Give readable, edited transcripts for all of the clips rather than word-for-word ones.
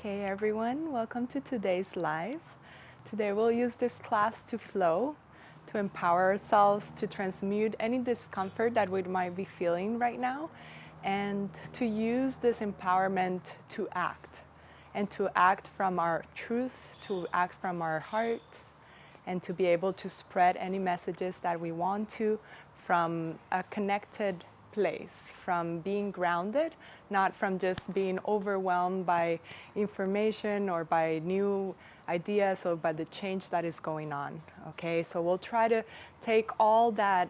Okay, everyone, welcome to today's live. Today we'll use this class to flow, to empower ourselves, to transmute any discomfort that we might be feeling right now, and to use this empowerment to act, and to act from our truth, to act from our hearts, and to be able to spread any messages that we want to from a connected place, from being grounded, not from just being overwhelmed by information or by new ideas or by the change that is going on. Okay, so we'll try to take all that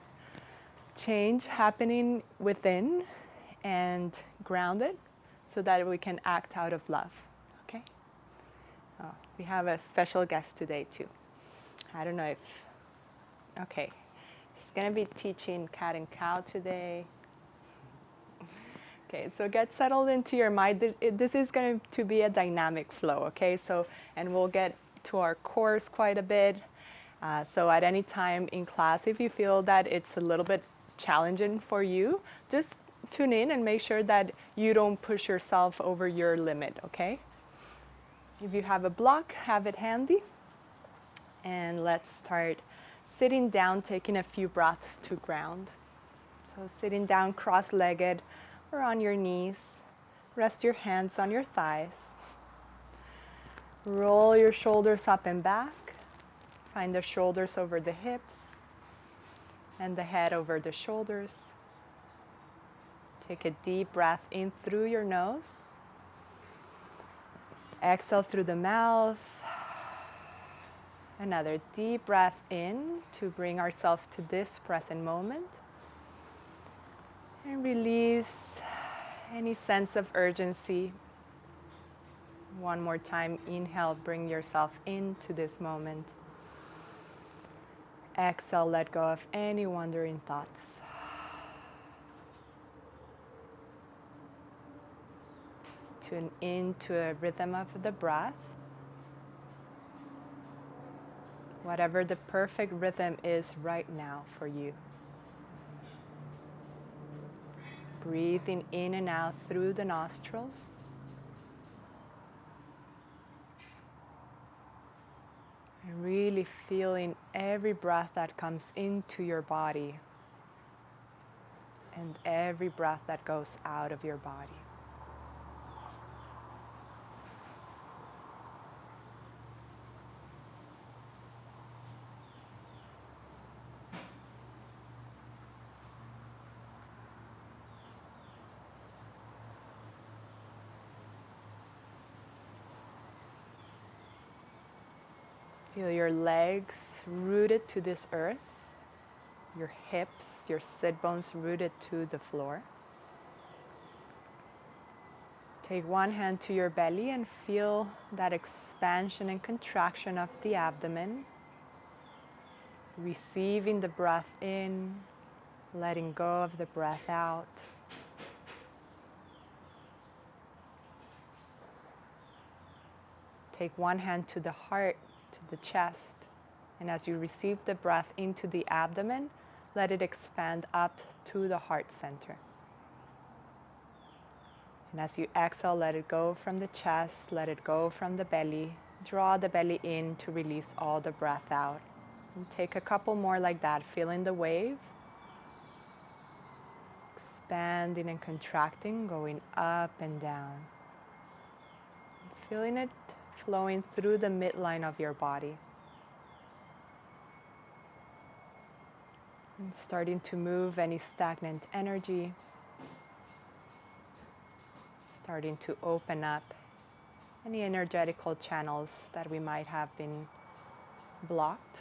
change happening within and ground it so that we can act out of love. Okay, we have a special guest today too. I don't know if, okay, he's going to be teaching cat and cow today. Okay, so get settled into your mind. This is going to be a dynamic flow, okay? So, and we'll get to our course quite a bit. So at any time in class, if you feel that it's a little bit challenging for you, just tune in and make sure that you don't push yourself over your limit, okay? If you have a block, have it handy. And let's start sitting down, taking a few breaths to ground. So sitting down cross-legged or on your knees. Rest your hands on your thighs. Roll your shoulders up and back. Find the shoulders over the hips and the head over the shoulders. Take a deep breath in through your nose. Exhale through the mouth. Another deep breath in to bring ourselves to this present moment. And release any sense of urgency. One more time, inhale, bring yourself into this moment. Exhale, let go of any wandering thoughts. Tune into a rhythm of the breath. Whatever the perfect rhythm is right now for you. Breathing in and out through the nostrils. And really feeling every breath that comes into your body and every breath that goes out of your body. Feel your legs rooted to this earth, your hips, your sit bones rooted to the floor. Take one hand to your belly and feel that expansion and contraction of the abdomen. Receiving the breath in, letting go of the breath out. Take one hand to the heart, to the chest, and as you receive the breath into the abdomen, let it expand up to the heart center. And as you exhale, let it go from the chest, let it go from the belly. Draw the belly in to release all the breath out. And take a couple more like that, feeling the wave. Expanding and contracting, going up and down. Feeling it flowing through the midline of your body. And starting to move any stagnant energy. Starting to open up any energetical channels that we might have been blocked.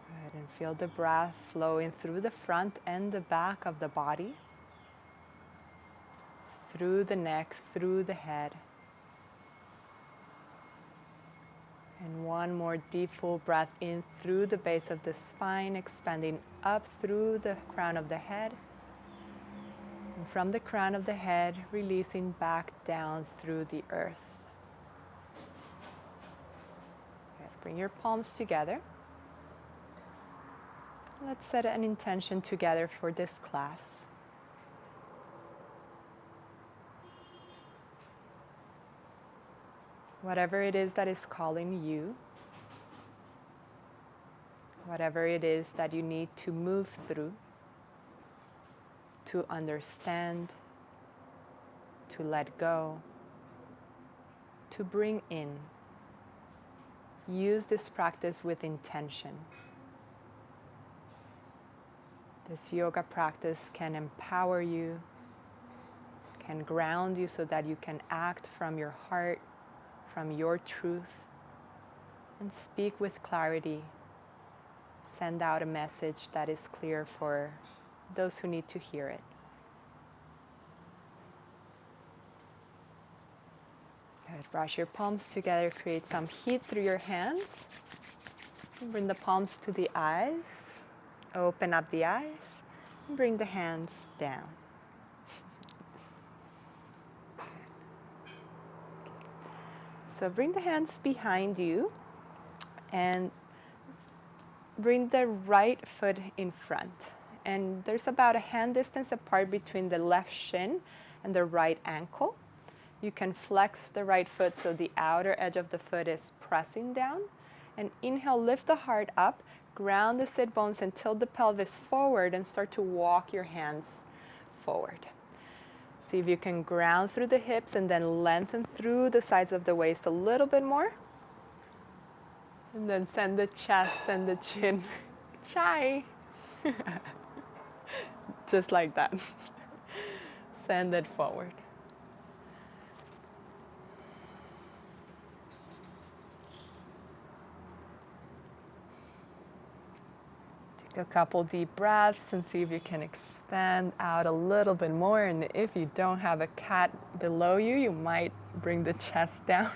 Good, and feel the breath flowing through the front and the back of the body, through the neck, through the head. And one more deep full breath in through the base of the spine, expanding up through the crown of the head. And from the crown of the head, releasing back down through the earth. Good. Bring your palms together. Let's set an intention together for this class. Whatever it is that is calling you, whatever it is that you need to move through, to understand, to let go, to bring in. Use this practice with intention. This yoga practice can empower you, can ground you so that you can act from your heart, from your truth, and speak with clarity. Send out a message that is clear for those who need to hear it. Good. Brush your palms together, create some heat through your hands. Bring the palms to the eyes. Open up the eyes. And bring the hands down. So bring the hands behind you and bring the right foot in front. And there's about a hand distance apart between the left shin and the right ankle. You can flex the right foot so the outer edge of the foot is pressing down. And inhale, lift the heart up, ground the sit bones and tilt the pelvis forward and start to walk your hands forward. See if you can ground through the hips and then lengthen through the sides of the waist a little bit more. And then send the chest and the chin shy. Just like that. Send it forward. Take a couple deep breaths and see if you can expand out a little bit more. And if you don't have a cat below you, you might bring the chest down.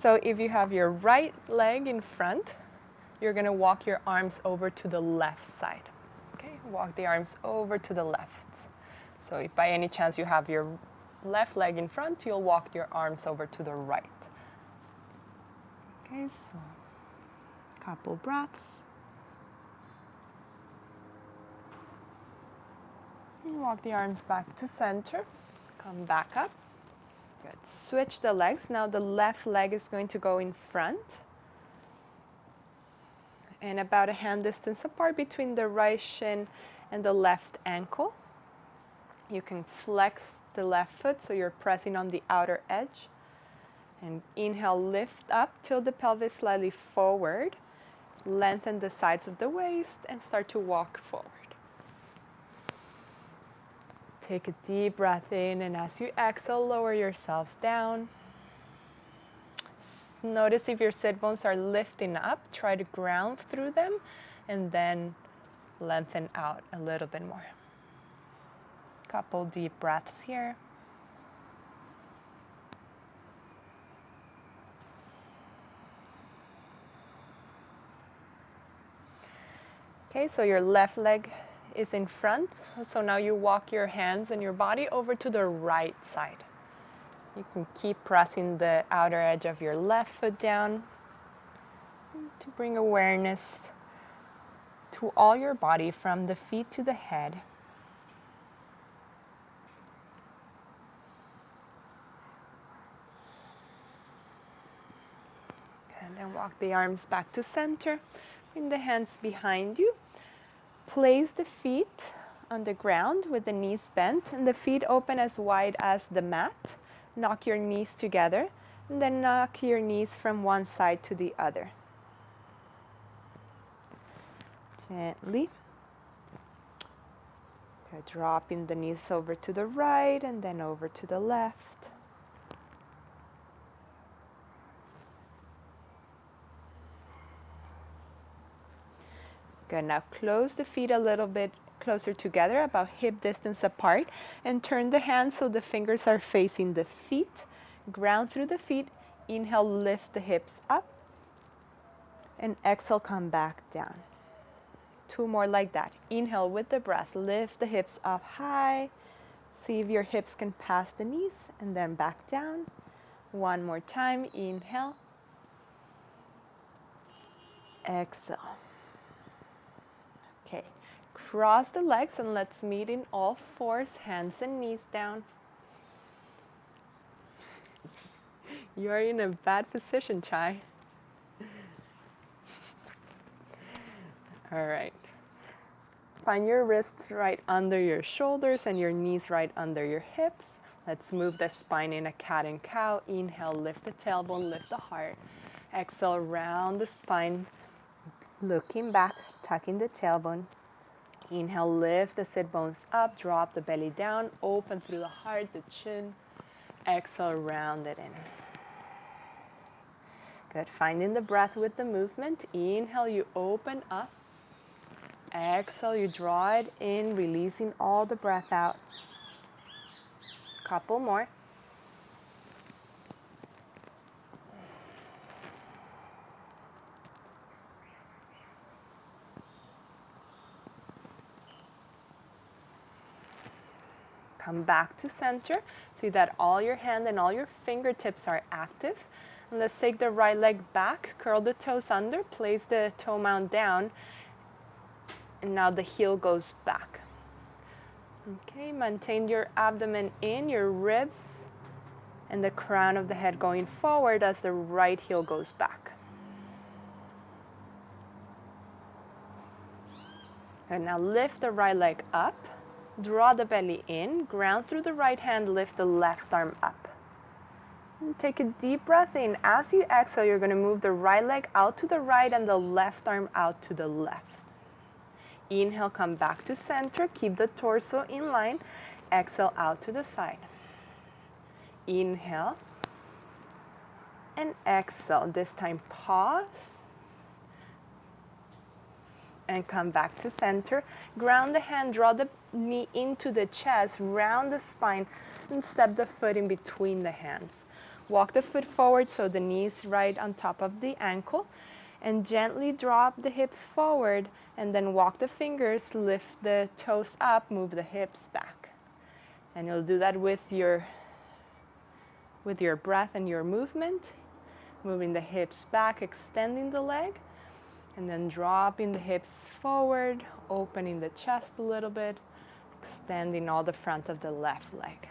So if you have your right leg in front, you're going to walk your arms over to the left side. Okay, walk the arms over to the left. So if by any chance you have your left leg in front, you'll walk your arms over to the right. Okay, so a couple breaths. And walk the arms back to center. Come back up. Good. Switch the legs. Now the left leg is going to go in front. And about a hand distance apart between the right shin and the left ankle. You can flex the left foot so you're pressing on the outer edge. And inhale, lift up, tilt the pelvis slightly forward. Lengthen the sides of the waist and start to walk forward. Take a deep breath in, and as you exhale, lower yourself down. Notice if your sit bones are lifting up, try to ground through them, and then lengthen out a little bit more. Couple deep breaths here. Okay, so your left leg is in front. So now you walk your hands and your body over to the right side. You can keep pressing the outer edge of your left foot down to bring awareness to all your body from the feet to the head. And then walk the arms back to center. Bring the hands behind you. Place the feet on the ground with the knees bent and the feet open as wide as the mat. Knock your knees together and then knock your knees from one side to the other. Gently. Okay, dropping the knees over to the right and then over to the left. Good. Now close the feet a little bit closer together, about hip distance apart, and turn the hands so the fingers are facing the feet. Ground through the feet. Inhale, lift the hips up. And exhale, come back down. 2 more like that. Inhale with the breath. Lift the hips up high. See if your hips can pass the knees, and then back down. One more time, inhale, exhale. Okay, cross the legs and let's meet in all fours, hands and knees down. You are in a bad position, Chai. All right. Find your wrists right under your shoulders and your knees right under your hips. Let's move the spine in a cat and cow. Inhale, lift the tailbone, lift the heart. Exhale, round the spine, looking back, tucking the tailbone. Inhale, lift the sit bones up, drop the belly down, open through the heart, the chin. Exhale, round it in. Good, finding the breath with the movement. Inhale, you open up. Exhale, you draw it in, releasing all the breath out. Couple more. Come back to center. See that all your hand and all your fingertips are active. And let's take the right leg back, curl the toes under, place the toe mount down, and now the heel goes back. Okay, maintain your abdomen in, your ribs, and the crown of the head going forward as the right heel goes back. And now lift the right leg up, draw the belly in, ground through the right hand, lift the left arm up. And take a deep breath in. As you exhale, you're going to move the right leg out to the right and the left arm out to the left. Inhale, come back to center, keep the torso in line. Exhale out to the side. Inhale and exhale. This time pause and come back to center. Ground the hand, draw the knee into the chest, round the spine, and step the foot in between the hands. Walk the foot forward so the knee is right on top of the ankle, and gently drop the hips forward, and then walk the fingers, lift the toes up, move the hips back. And you'll do that with your breath and your movement, moving the hips back, extending the leg, and then dropping the hips forward, opening the chest a little bit, extending all the front of the left leg.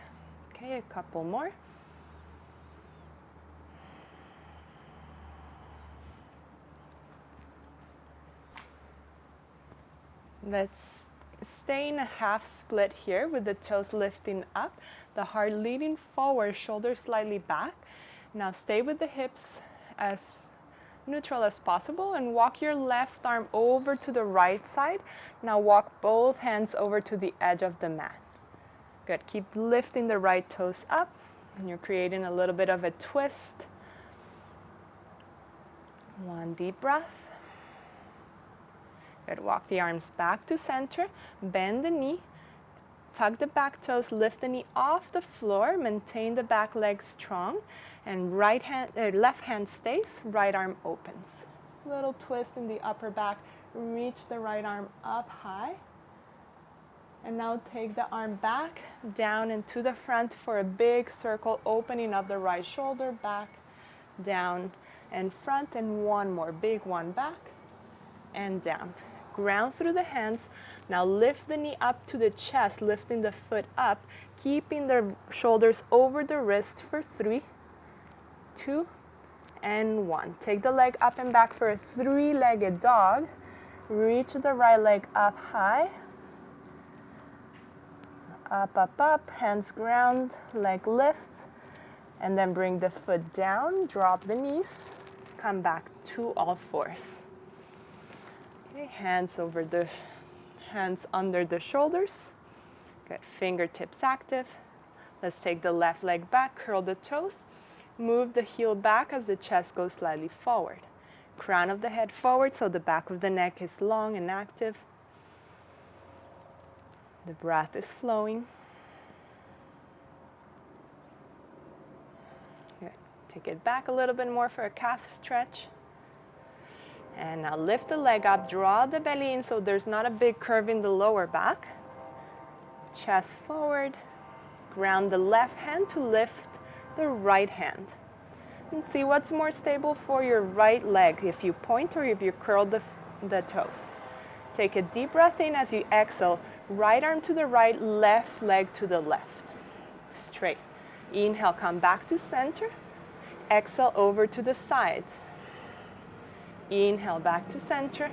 Okay, a couple more. Let's stay in a half split here with the toes lifting up, the heart leading forward, shoulders slightly back. Now stay with the hips as neutral as possible and walk your left arm over to the right side. Now walk both hands over to the edge of the mat. Good, keep lifting the right toes up and you're creating a little bit of a twist. One deep breath. Good, walk the arms back to center, bend the knee, tuck the back toes, lift the knee off the floor, maintain the back leg strong, and left hand stays, right arm opens. Little twist in the upper back, reach the right arm up high, and now take the arm back, down and to the front for a big circle, opening up the right shoulder, back, down and front, and one more, big one back and down. Ground through the hands. Now lift the knee up to the chest, lifting the foot up, keeping the shoulders over the wrist for 3, 2, and 1. Take the leg up and back for a 3-legged dog. Reach the right leg up high. Up, up, up, hands ground, leg lifts, and then bring the foot down, drop the knees, come back to all fours. Okay, hands under the shoulders. Good, fingertips active. Let's take the left leg back, curl the toes, move the heel back as the chest goes slightly forward. Crown of the head forward so the back of the neck is long and active. The breath is flowing. Good. Take it back a little bit more for a calf stretch. And now lift the leg up, draw the belly in so there's not a big curve in the lower back. Chest forward. Ground the left hand to lift the right hand. And see what's more stable for your right leg, if you point or if you curl the toes. Take a deep breath in as you exhale. Right arm to the right, left leg to the left. Straight. Inhale, come back to center. Exhale over to the sides. Inhale, back to center.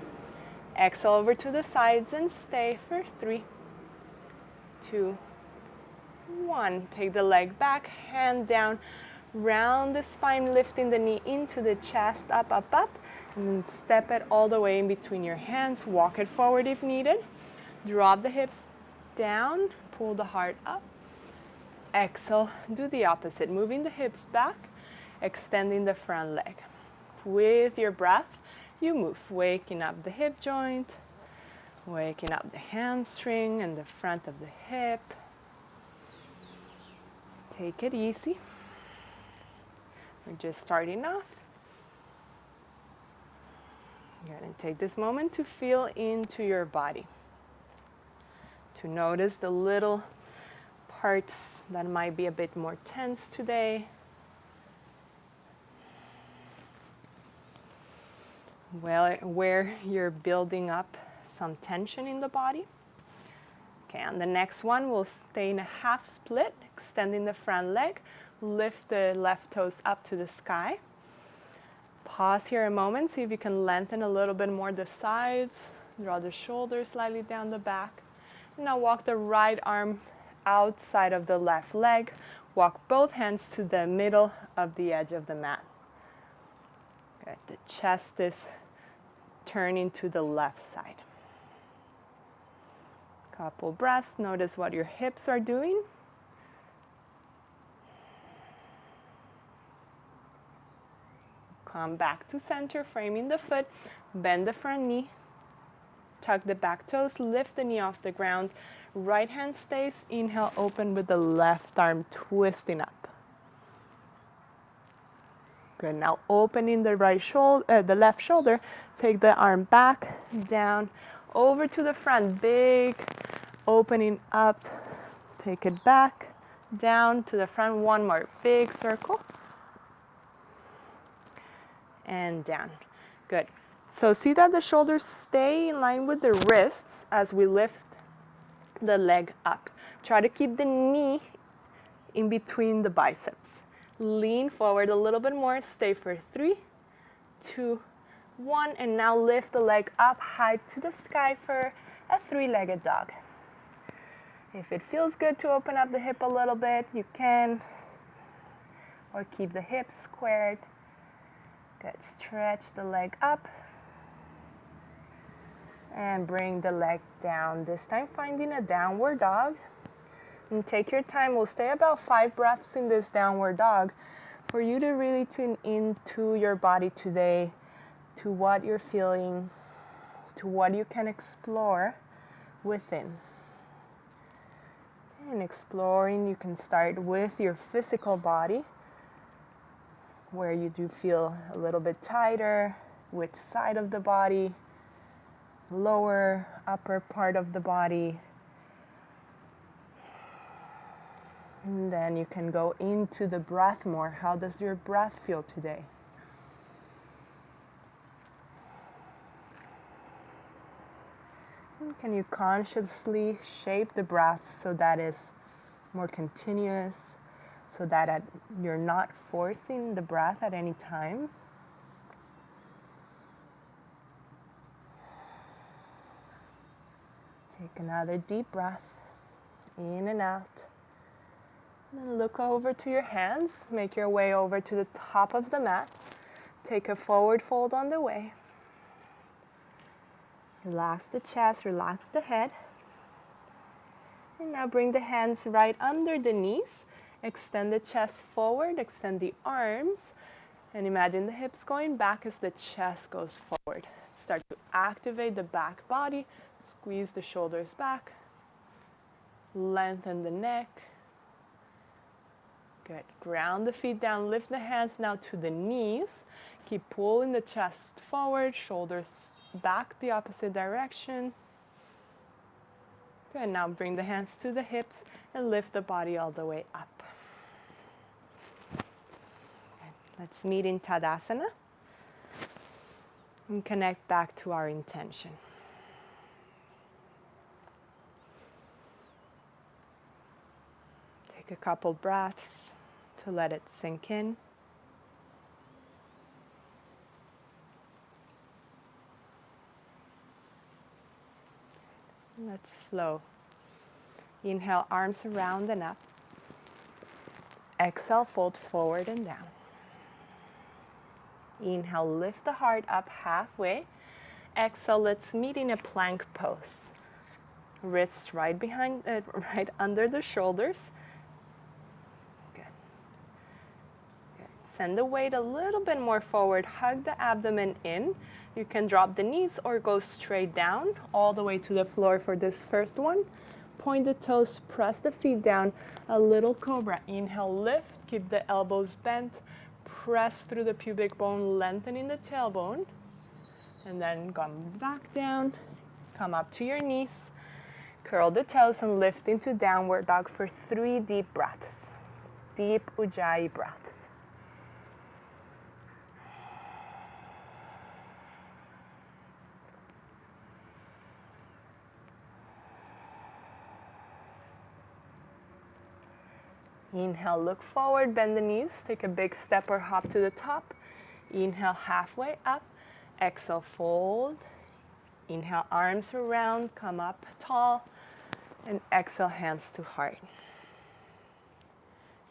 Exhale over to the sides and stay for 3, 2, 1. Take the leg back, hand down. Round the spine, lifting the knee into the chest, up, up, up. And then step it all the way in between your hands. Walk it forward if needed. Drop the hips down, pull the heart up. Exhale, do the opposite. Moving the hips back, extending the front leg. With your breath, you move, waking up the hip joint, waking up the hamstring and the front of the hip. Take it easy. We're just starting off. You're going to take this moment to feel into your body, to notice the little parts that might be a bit more tense today. Well, where you're building up some tension in the body. Okay, on the next one, we'll stay in a half split, extending the front leg. Lift the left toes up to the sky. Pause here a moment, see if you can lengthen a little bit more the sides. Draw the shoulders slightly down the back. Now walk the right arm outside of the left leg. Walk both hands to the middle of the edge of the mat. Good. The chest is turning to the left side. Couple breaths. Notice what your hips are doing. Come back to center, framing the foot. Bend the front knee. Tuck the back toes. Lift the knee off the ground. Right hand stays. Inhale, open with the left arm twisting up. Good. Now opening the the left shoulder. Take the arm back, down, over to the front. Big opening up. Take it back, down to the front. One more big circle. And down. Good. So see that the shoulders stay in line with the wrists as we lift the leg up. Try to keep the knee in between the biceps. Lean forward a little bit more. Stay for 3, 2, 1. And now lift the leg up high to the sky for a 3-legged dog. If it feels good to open up the hip a little bit, you can. Or keep the hips squared. Good. Stretch the leg up. And bring the leg down. This time finding a downward dog. And take your time. We'll stay about 5 breaths in this downward dog for you to really tune into your body today, to what you're feeling, to what you can explore within. And exploring, you can start with your physical body, where you do feel a little bit tighter, which side of the body, lower, upper part of the body. And then you can go into the breath more. How does your breath feel today? And can you consciously shape the breath so that it's more continuous, so that you're not forcing the breath at any time? Take another deep breath, in and out. Then look over to your hands. Make your way over to the top of the mat. Take a forward fold on the way. Relax the chest, relax the head. And now bring the hands right under the knees. Extend the chest forward, extend the arms. And imagine the hips going back as the chest goes forward. Start to activate the back body. Squeeze the shoulders back. Lengthen the neck. Good. Ground the feet down. Lift the hands now to the knees. Keep pulling the chest forward. Shoulders back the opposite direction. Good. Now bring the hands to the hips and lift the body all the way up. Good. Let's meet in Tadasana and connect back to our intention. Take a couple breaths to let it sink in. Let's flow. Inhale, arms around and up. Exhale, fold forward and down. Inhale, lift the heart up halfway. Exhale, let's meet in a plank pose. Wrists right behind, right under the shoulders. Good. Good. Send the weight a little bit more forward. Hug the abdomen in. You can drop the knees or go straight down all the way to the floor for this first one. Point the toes, press the feet down, a little cobra. Inhale, lift, keep the elbows bent, press through the pubic bone, lengthening the tailbone, and then come back down, come up to your knees, curl the toes and lift into downward dog for 3 deep breaths, deep Ujjayi breaths. Inhale, look forward, bend the knees, take a big step or hop to the top. Inhale, halfway up. Exhale, fold. Inhale, arms around, come up tall. And exhale, hands to heart.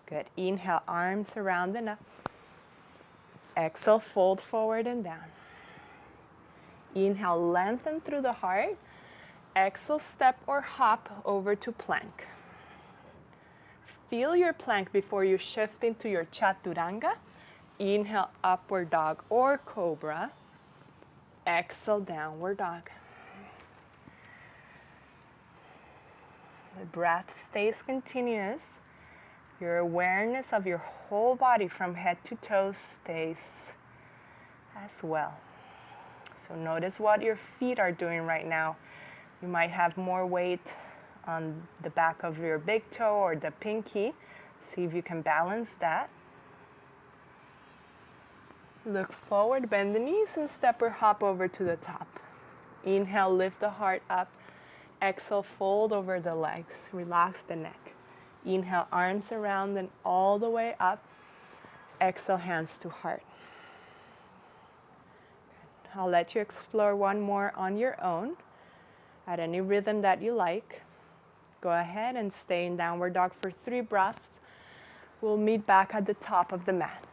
Good. Inhale, arms around and up. Exhale, fold forward and down. Inhale, lengthen through the heart. Exhale, step or hop over to plank. Feel your plank before you shift into your Chaturanga. Inhale, upward dog or cobra. Exhale, downward dog. The breath stays continuous. Your awareness of your whole body from head to toes stays as well. So notice what your feet are doing right now. You might have more weight on the back of your big toe or the pinky. See if you can balance that. Look forward, bend the knees and step or hop over to the top. Inhale, lift the heart up. Exhale, fold over the legs. Relax the neck. Inhale, arms around and all the way up. Exhale, hands to heart. I'll let you explore one more on your own at any rhythm that you like. Go ahead and stay in downward dog for 3 breaths. We'll meet back at the top of the mat.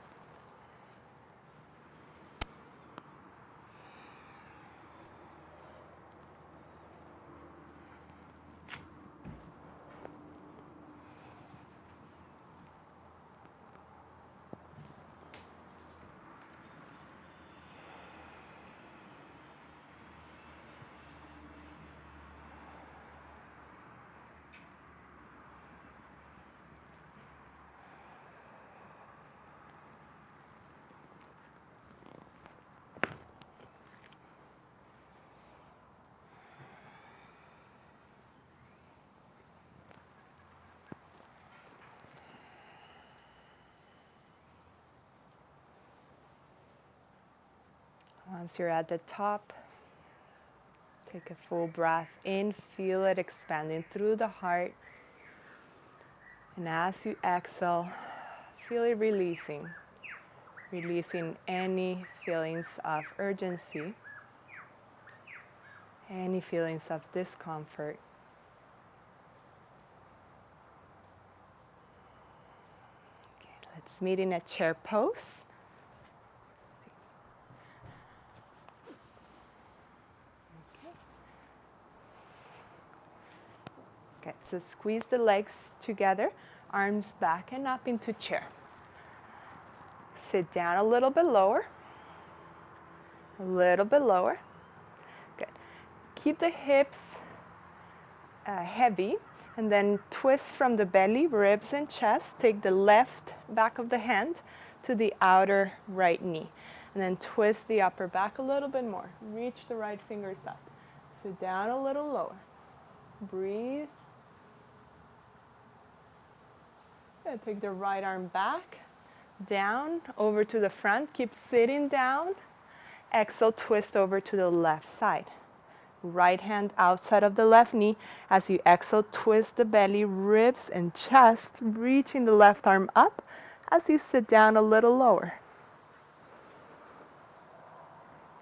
Once you're at the top, take a full breath in, feel it expanding through the heart. And as you exhale, feel it releasing any feelings of urgency, any feelings of discomfort. Okay, let's meet in a chair pose. Okay, so squeeze the legs together, arms back and up into chair. Sit down a little bit lower, a little bit lower. Good. Keep the hips heavy and then twist from the belly, ribs and chest. Take the left back of the hand to the outer right knee. And then twist the upper back a little bit more. Reach the right fingers up. Sit down a little lower. Breathe. Good. Take the right arm back. down, over to the front, keep sitting down. Exhale, twist over to the left side. Right hand outside of the left knee. As you exhale, twist the belly, ribs, and chest, reaching the left arm up as you sit down a little lower.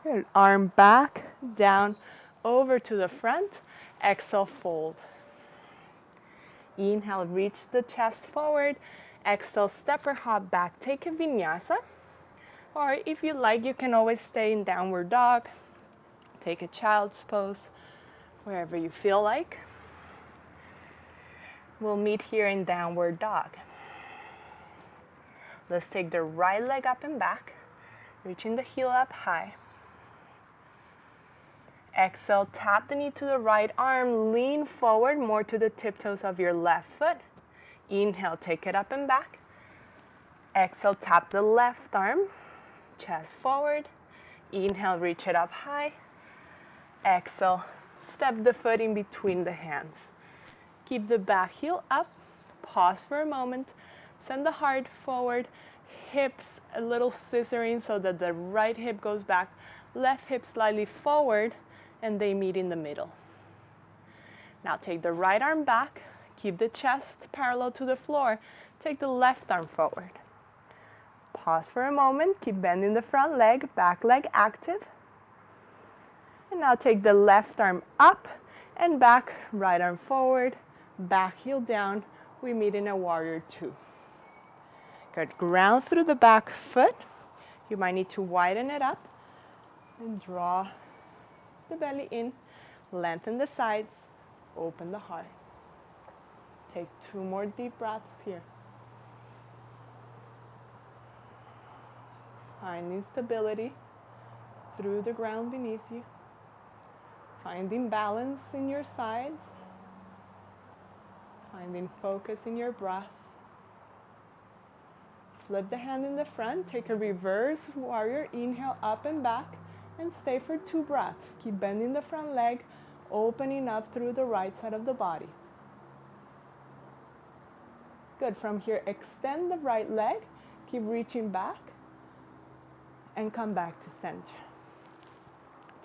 Good. Arm back, down, over to the front. Exhale, fold. Inhale, reach the chest forward. Exhale, step or hop back. Take a vinyasa. Or if you like, you can always stay in downward dog. Take a child's pose, wherever you feel like. We'll meet here in downward dog. Let's take the right leg up and back, reaching the heel up high. Exhale, tap the knee to the right arm, lean forward more to the tiptoes of your left foot. Inhale, take it up and back. Exhale, tap the left arm, chest forward. Inhale, reach it up high. Exhale, step the foot in between the hands. Keep the back heel up, pause for a moment, send the heart forward, hips a little scissoring so that the right hip goes back, left hip slightly forward, and they meet in the middle. Now take the right arm back, keep the chest parallel to the floor, take the left arm forward. Pause for a moment, keep bending the front leg, back leg active. And now take the left arm up and back, right arm forward, back heel down. We meet in a warrior two. Good, ground through the back foot. You might need to widen it up and draw the belly in, lengthen the sides, open the heart. Take 2 more deep breaths here. Finding stability through the ground beneath you. Finding balance in your sides. Finding focus in your breath. Flip the hand in the front, take a reverse warrior, inhale up and back, and stay for 2 breaths. Keep bending the front leg, opening up through the right side of the body. Good, from here, extend the right leg, keep reaching back, and come back to center.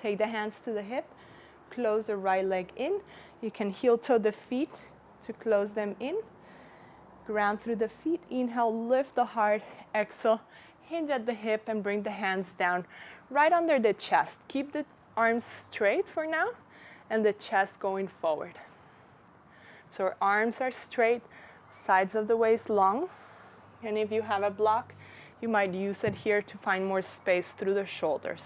Take the hands to the hip, close the right leg in. You can heel toe the feet to close them in. Ground through the feet, inhale, lift the heart, exhale, hinge at the hip and bring the hands down right under the chest. Keep the arms straight for now and the chest going forward. So our arms are straight, sides of the waist long. And if you have a block, you might use it here to find more space through the shoulders.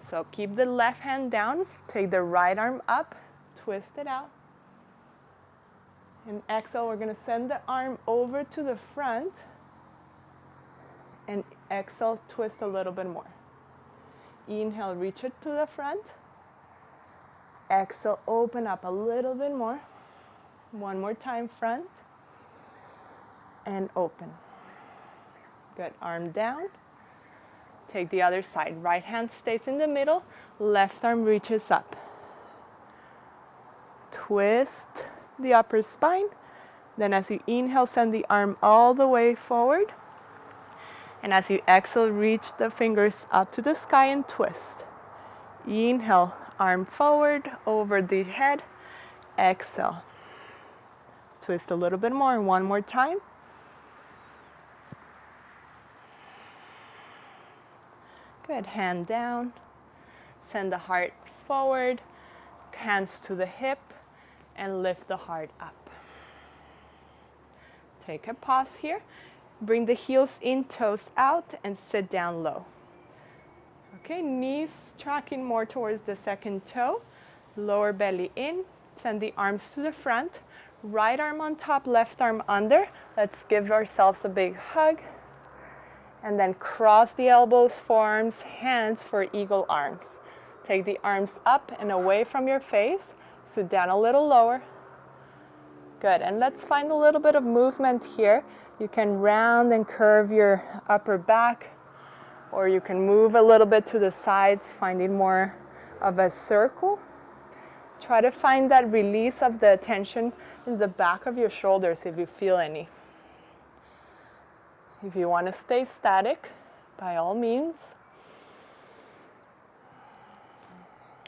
So keep the left hand down, take the right arm up, twist it out. And exhale, we're going to send the arm over to the front. And exhale, twist a little bit more. Inhale, reach it to the front. Exhale, open up a little bit more. One more time, front. And open. Good, arm down. Take the other side. Right hand stays in the middle. Left arm reaches up. Twist the upper spine. Then as you inhale, send the arm all the way forward. And as you exhale, reach the fingers up to the sky and twist. Inhale, arm forward, over the head. Exhale. Twist a little bit more, one more time. Good, hand down. Send the heart forward, hands to the hip, and lift the heart up. Take a pause here. Bring the heels in, toes out, and sit down low. Okay, knees tracking more towards the second toe. Lower belly in. Send the arms to the front. Right arm on top, left arm under. Let's give ourselves a big hug. And then cross the elbows, forearms, hands for eagle arms. Take the arms up and away from your face. Sit down a little lower. Good, and let's find a little bit of movement here. You can round and curve your upper back, or you can move a little bit to the sides, finding more of a circle. Try to find that release of the tension in the back of your shoulders if you feel any. If you want to stay static, by all means.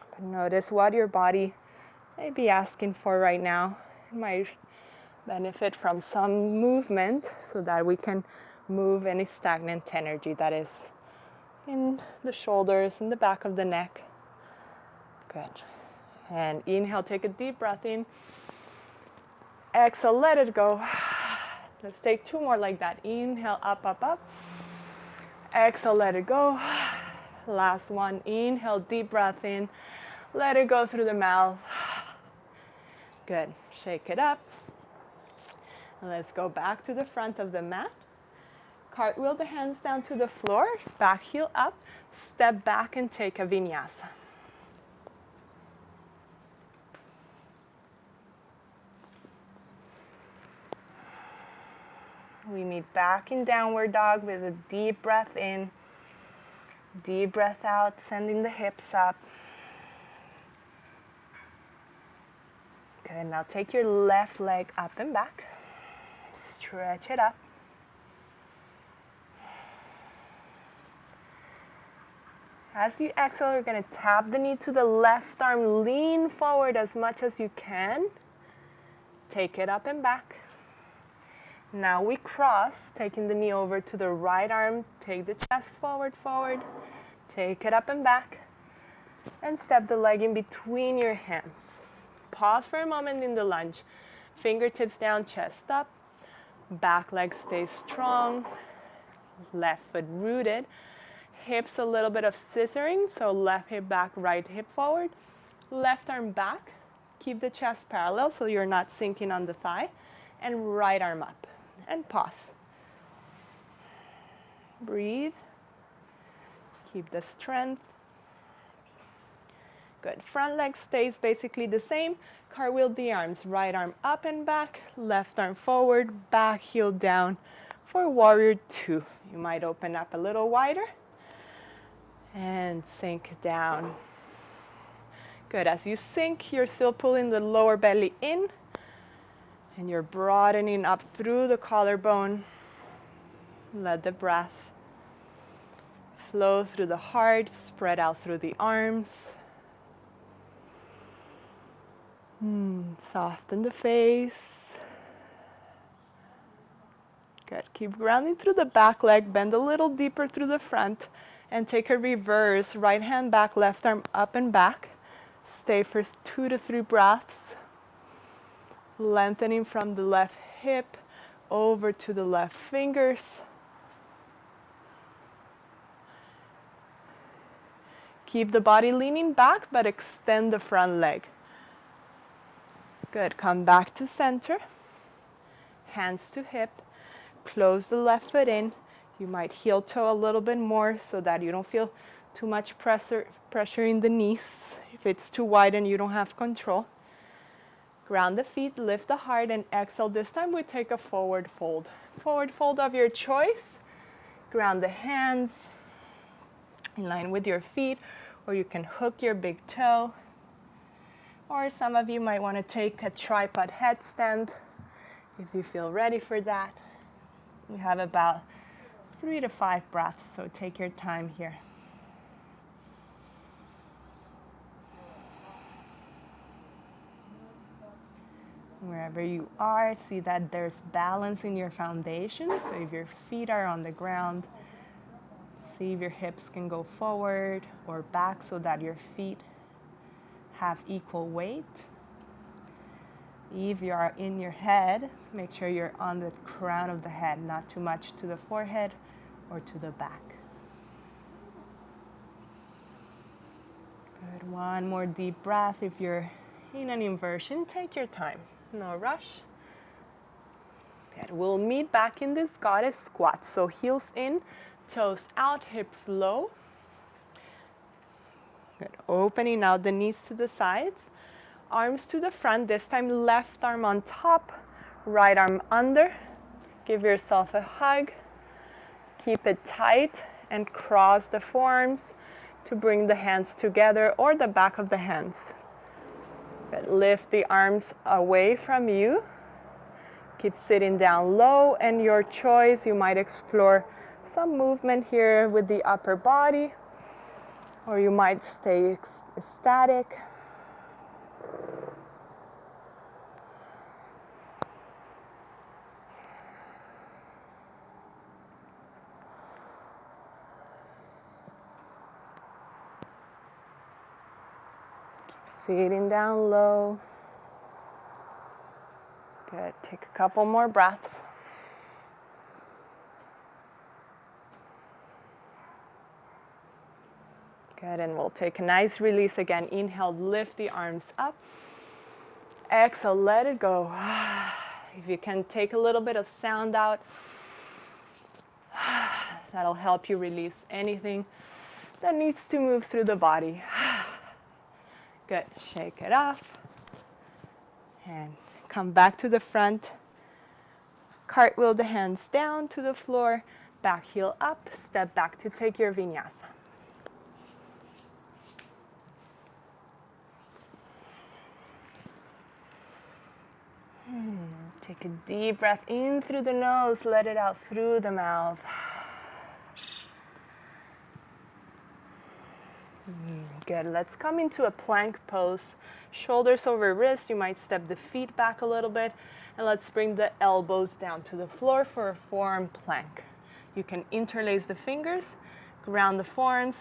But notice what your body may be asking for right now. It might benefit from some movement so that we can move any stagnant energy that is in the shoulders, in the back of the neck. Good. And inhale, take a deep breath in. Exhale, let it go. Let's take 2 more like that. Inhale, up, up, up. Exhale, let it go. Last one. Inhale, deep breath in. Let it go through the mouth. Good. Shake it up. Let's go back to the front of the mat. Cartwheel the hands down to the floor. Back heel up. Step back and take a vinyasa. We meet back in downward dog with a deep breath in, deep breath out, sending the hips up. Good, now take your left leg up and back. Stretch it up. As you exhale, you're going to tap the knee to the left arm, lean forward as much as you can. Take it up and back. Now we cross, taking the knee over to the right arm. Take the chest forward, forward. Take it up and back. And step the leg in between your hands. Pause for a moment in the lunge. Fingertips down, chest up. Back leg stays strong. Left foot rooted. Hips a little bit of scissoring, so left hip back, right hip forward. Left arm back. Keep the chest parallel so you're not sinking on the thigh. And right arm up. And pause. Breathe. Keep the strength. Good. Front leg stays basically the same. Cartwheel the arms. Right arm up and back. Left arm forward. Back heel down for warrior 2. You might open up a little wider. And sink down. Good. As you sink, you're still pulling the lower belly in. And you're broadening up through the collarbone. Let the breath flow through the heart, spread out through the arms. Soften the face. Good. Keep grounding through the back leg. Bend a little deeper through the front. And take a reverse. Right hand back, left arm up and back. Stay for 2 to 3 breaths. Lengthening from the left hip over to the left fingers. Keep the body leaning back, but extend the front leg. Good. Come back to center. Hands to hip. Close the left foot in. You might heel toe a little bit more so that you don't feel too much pressure in the knees. If it's too wide and you don't have control. Ground the feet, lift the heart, and exhale. This time we take a forward fold. Forward fold of your choice. Ground the hands in line with your feet, or you can hook your big toe. Or some of you might want to take a tripod headstand if you feel ready for that. We have about 3 to 5 breaths, so take your time here. Wherever you are, see that there's balance in your foundation. So if your feet are on the ground, see if your hips can go forward or back so that your feet have equal weight. If you are in your head, make sure you're on the crown of the head, not too much to the forehead or to the back. Good. One more deep breath. If you're in an inversion, take your time. No rush. Good. We'll meet back in this goddess squat. So heels in, toes out, hips low. Good. Opening out the knees to the sides. Arms to the front. This time left arm on top, right arm under. Give yourself a hug. Keep it tight and cross the forearms to bring the hands together or the back of the hands. Lift the arms away from you. Keep sitting down low, and your choice, you might explore some movement here with the upper body, or you might stay static. Keep sitting down low. Good. Take a couple more breaths. Good, and we'll take a nice release again. Inhale, lift the arms up. Exhale, let it go. If you can take a little bit of sound out, that'll help you release anything that needs to move through the body. Good, shake it off. And come back to the front. Cartwheel the hands down to the floor, back heel up, step back to take your vinyasa. Take a deep breath in through the nose, let it out through the mouth. Good, let's come into a plank pose. Shoulders over wrists, you might step the feet back a little bit, and let's bring the elbows down to the floor for a forearm plank. You can interlace the fingers, ground the forearms,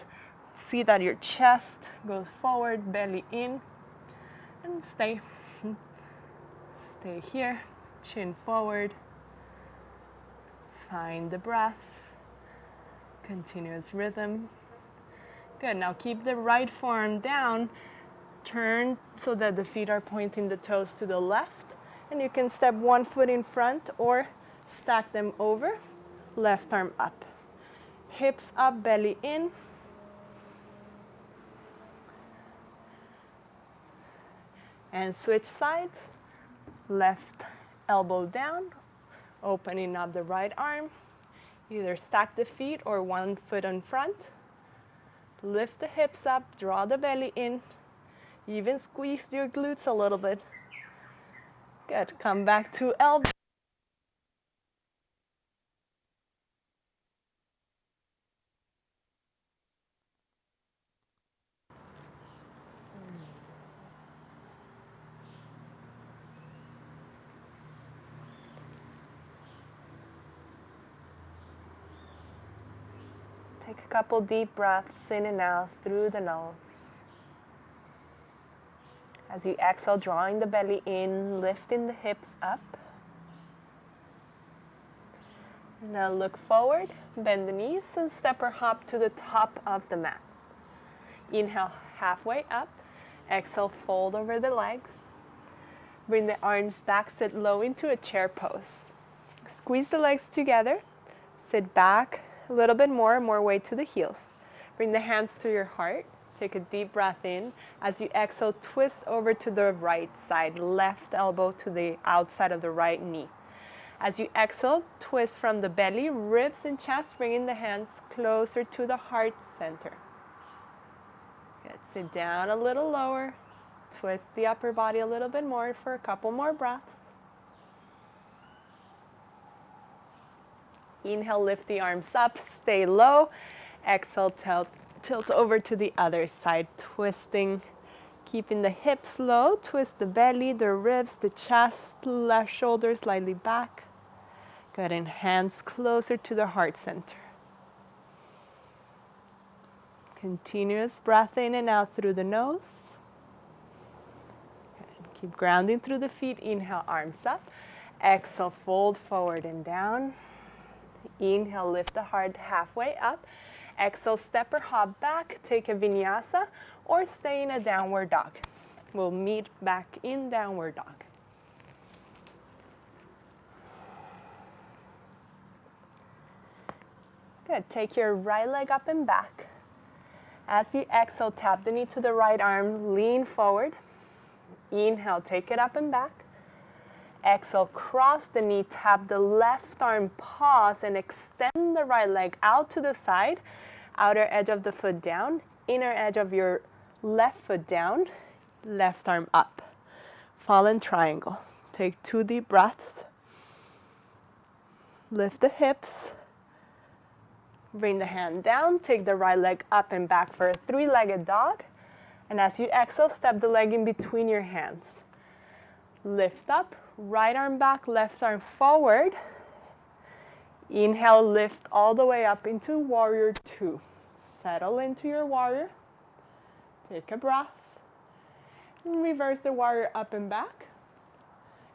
see that your chest goes forward, belly in, and stay. Stay here, chin forward. Find the breath, continuous rhythm. Good, now keep the right forearm down, turn so that the feet are pointing the toes to the left, and you can step one foot in front or stack them over, left arm up. Hips up, belly in. And switch sides, left elbow down, opening up the right arm. Either stack the feet or one foot in front. Lift the hips up, draw the belly in. Even squeeze your glutes a little bit. Good, come back to elbow. Take a couple deep breaths in and out through the nose. As you exhale, drawing the belly in, lifting the hips up. Now look forward, bend the knees, and step or hop to the top of the mat. Inhale, halfway up. Exhale, fold over the legs. Bring the arms back, sit low into a chair pose. Squeeze the legs together. Sit back a little bit more weight to the heels. Bring the hands to your heart. Take a deep breath in. As you exhale, twist over to the right side, left elbow to the outside of the right knee. As you exhale, twist from the belly, ribs and chest, bringing the hands closer to the heart center. Good. Sit down a little lower. Twist the upper body a little bit more for a couple more breaths. Inhale, lift the arms up, stay low. Exhale, tilt over to the other side, twisting, keeping the hips low. Twist the belly, the ribs, the chest, left shoulder slightly back. Good, and hands closer to the heart center. Continuous breath in and out through the nose. Good. Keep grounding through the feet. Inhale, arms up. Exhale, fold forward and down. Inhale, lift the heart halfway up. Exhale, step or hop back. Take a vinyasa or stay in a downward dog. We'll meet back in downward dog. Good. Take your right leg up and back. As you exhale, tap the knee to the right arm, lean forward. Inhale, take it up and back. Exhale, cross the knee, tap the left arm, pause, and extend the right leg out to the side. Outer edge of the foot down, inner edge of your left foot down, left arm up. Fallen triangle. Take 2 deep breaths. Lift the hips. Bring the hand down. Take the right leg up and back for a three-legged dog. And as you exhale, step the leg in between your hands. Lift up, right arm back, left arm forward. Inhale, lift all the way up into warrior two. Settle into your warrior. Take a breath. And reverse the warrior up and back.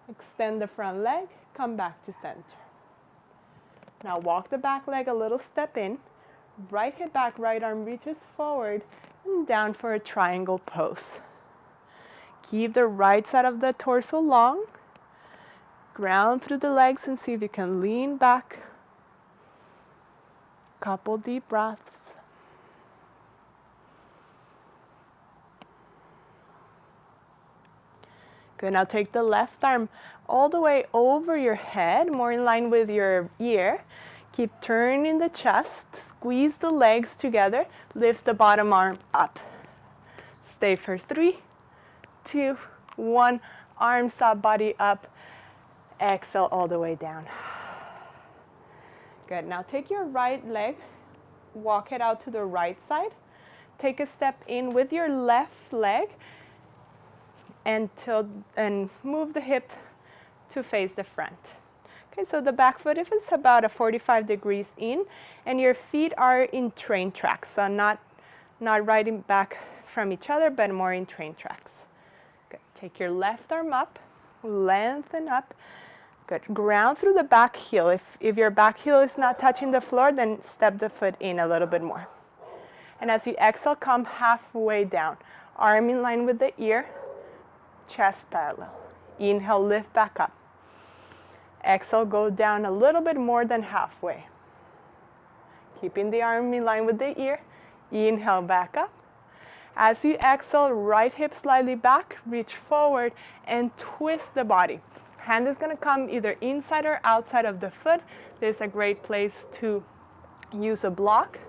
Extend the front leg, come back to center. Now walk the back leg a little step in. Right hip back, right arm reaches forward and down for a triangle pose. Keep the right side of the torso long. Ground through the legs and see if you can lean back. Couple deep breaths. Good, now take the left arm all the way over your head, more in line with your ear. Keep turning the chest, squeeze the legs together, lift the bottom arm up. Stay for 3, 2, 1. Arms up, body up. Exhale all the way down. Good, now take your right leg, walk it out to the right side. Take a step in with your left leg and move the hip to face the front. Okay, so the back foot, if it's about a 45 degrees in, and your feet are in train tracks, so not riding back from each other, but more in train tracks. Good. Take your left arm up, lengthen up. Good. Ground through the back heel. If your back heel is not touching the floor, then step the foot in a little bit more. And as you exhale, come halfway down. Arm in line with the ear, chest parallel. Inhale, lift back up. Exhale, go down a little bit more than halfway. Keeping the arm in line with the ear. Inhale, back up. As you exhale, right hip slightly back, reach forward and twist the body. Hand is going to come either inside or outside of the foot. This is a great place to use a block.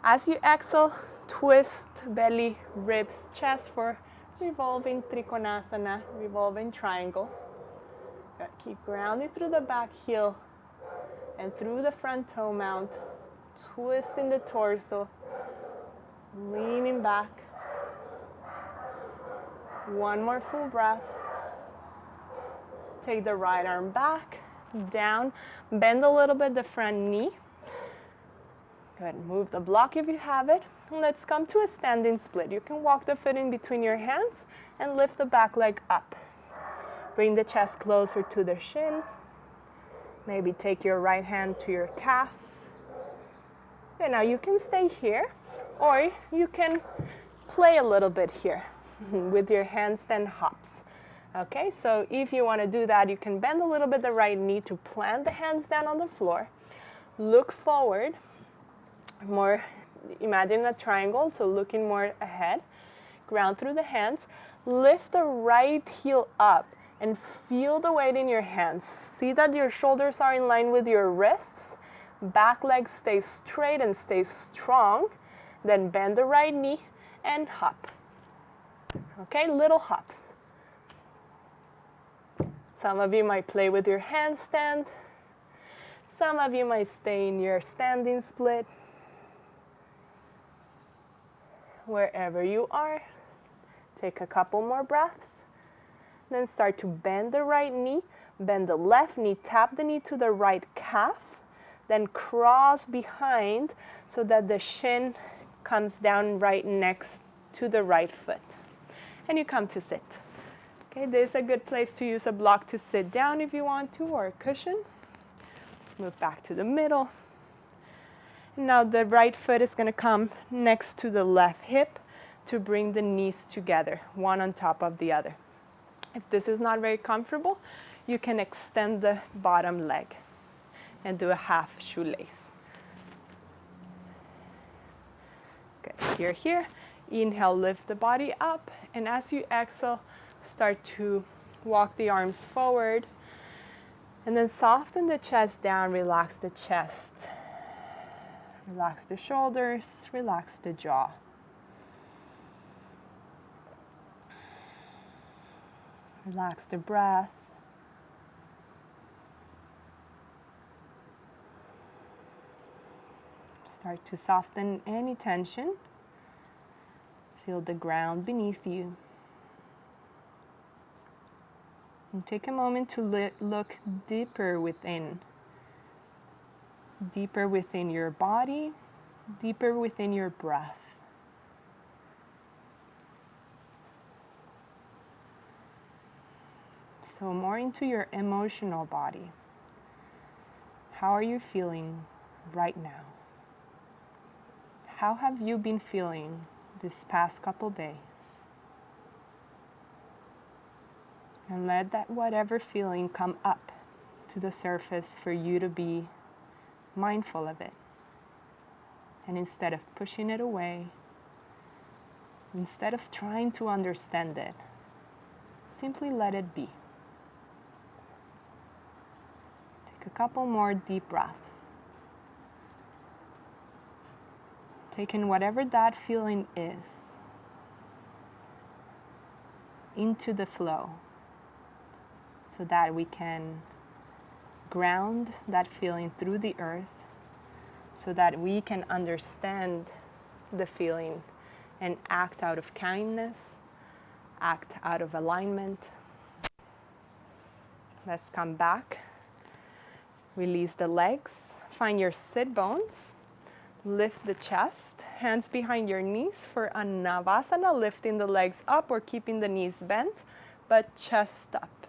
As you exhale, twist belly, ribs, chest for revolving trikonasana, revolving triangle. Good. Keep grounding through the back heel and through the front toe mount, twisting the torso, leaning back. One more full breath. Take the right arm back, down, bend a little bit the front knee. Good, move the block if you have it. And let's come to a standing split. You can walk the foot in between your hands and lift the back leg up. Bring the chest closer to the shin. Maybe take your right hand to your calf. Okay, now you can stay here, or you can play a little bit here with your handstand hops. Okay, so if you want to do that, you can bend a little bit the right knee to plant the hands down on the floor. Look forward, more, imagine a triangle, so looking more ahead. Ground through the hands. Lift the right heel up and feel the weight in your hands. See that your shoulders are in line with your wrists. Back leg stays straight and stays strong. Then bend the right knee and hop. Okay, little hops. Some of you might play with your handstand. Some of you might stay in your standing split. Wherever you are, take a couple more breaths. Then start to bend the right knee, bend the left knee, tap the knee to the right calf, then cross behind so that the shin comes down right next to the right foot. And you come to sit. Okay, this is a good place to use a block to sit down if you want to, or a cushion. Let's move back to the middle. Now the right foot is going to come next to the left hip to bring the knees together, one on top of the other. If this is not very comfortable, you can extend the bottom leg and do a half shoelace. Good, here. Inhale, lift the body up, and as you exhale, start to walk the arms forward, and then soften the chest down, relax the chest. Relax the shoulders, relax the jaw. Relax the breath. Start to soften any tension. Feel the ground beneath you. And take a moment to look deeper within your body, deeper within your breath. So more into your emotional body. How are you feeling right now? How have you been feeling this past couple days? And let that whatever feeling come up to the surface for you to be mindful of it. And instead of pushing it away, instead of trying to understand it, simply let it be. Take a couple more deep breaths. Take in whatever that feeling is into the flow, so that we can ground that feeling through the earth, so that we can understand the feeling and act out of kindness, act out of alignment. Let's come back. Release the legs. Find your sit bones. Lift the chest. Hands behind your knees for a Navasana, lifting the legs up or keeping the knees bent, but chest up.